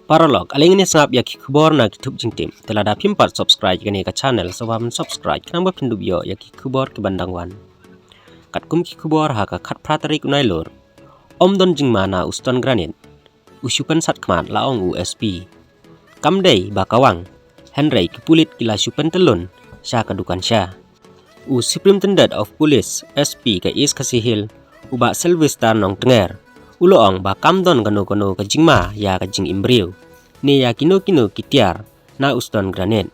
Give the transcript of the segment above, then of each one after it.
Paralog, aling ini sangap ya kikubor na kitub jingtim. Telah dah pimpat subscribe ke channel sebab subscribe kenapa pindu bio ya kikubor ke bandangwan. Kat kum kikubor haka kat pratarik unailur. Om don jing mana uston granit. Usyupan sat kmat laong USP. Kamdei bakawang. Henry kipulit kila syupan telun. Sya kadukan sya. Supreme Tendat of Police SP ke East Kasihil. Ubak Sylvester nong tenger. Uloong ba kamdon kano-kano ke jingma ya ke jing imbriu. Ni ya kino-kino kitiar na uston granit.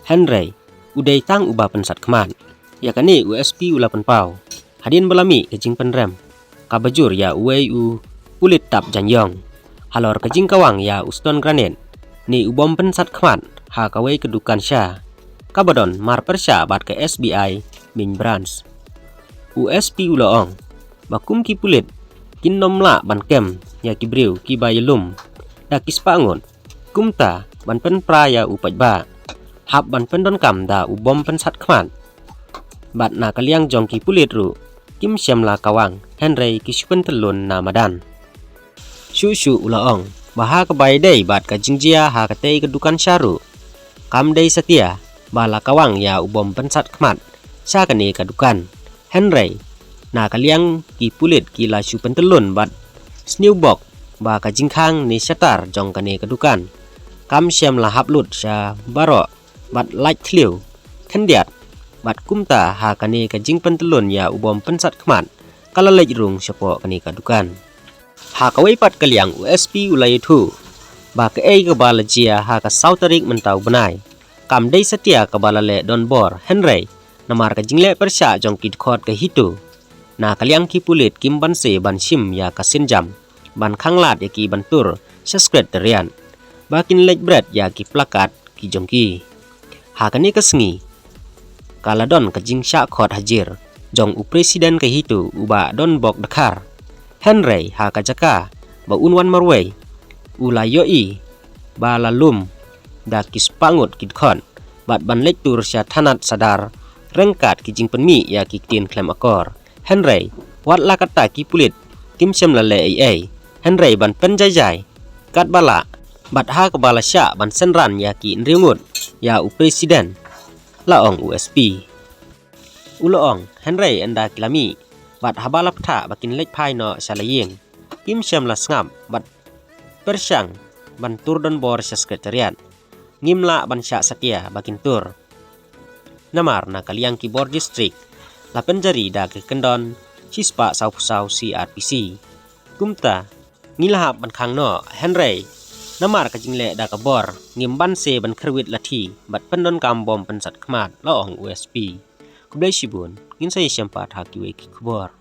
Henry, udai tang uba pensat keman. Ya kani USP ulapan pau. Hadin belami ke jing penrem. Kabajur ya uwei ulit tap janyong. Halor ke jing kawang ya uston granit. Ni ubom pensat keman ha kawai kedukan sya. Kabadon mar persya bat ke SBI min branch. USP uloong. Bakum ki pulit. Kinom la ban kem ya kibriu ki bayelum da kispangon kumta ban pen praya upat ba hab ban pen don kam da ubom pen sat kman bat na kaliang jong ki pulit ru kim syam la kawang Henry ki syupen telun na madan shu ulaong baha ke bay dei bat ka jingjia ha ka tei kedukan syaru kam dei setia bala kawang ya ubom pen sat kman sya kani kedukan Henry na kaliang ki pulit ki la syupen telun bat snewbok ba ka jingkhang ni syatar jong kane kedukan kam syam la haplut sya baro bat light thliu khendiat bat kumta ha kane ka jingpen telun ya ubom pensat kman kala lej rung syapo kane kedukan ha kawai pat kaliang USP ulai thu ba ka ei ka bala jia ha ka sautarik mentau benai kam dei setia ka bala le don bor Henry namar ka jingle persya jong kid khot ka hitu na kaliang ki pulit kim ban se ban shim ya kasin jam ban khanglat ya ki bantur sekretarian bakin lek bread ya ki plakat ki jongki ha kani kasngi kaladon ka jing sya khot hajir jong presiden ka hitu uba don bok dakar Henry ha ka jaka ba unwan marway ulayoi ba lalum da kispangut kid khon bat ban lek tur sya thanat sadar rengkat ki jing penmi ya ki tin klem akor Henry, wat la kata ki pulit, kim syam la le ai. Henry ban penjajai, kat bala, bat ha ke bala sya ban senran ya ki nriungut, ya presiden, laong USP. Uloong, Henry enda kilami, bat habala pta bakin lek pai no salaying, kim syam la sngam, bat persyang, ban tur don bor sya sekretariat, ngimla ban sya setia bakin tur. Namar na kaliang ki bor distrik, la penjari da ke kendon sispa sau CRPC kumta ngilahap ban khang no Henry namar ka jingle da ka bor ngimban se ban kherwit lathi bat pendon kam bom pensat khmat laong USP kublai shibun ngin sai syampat hakiwe ki kubor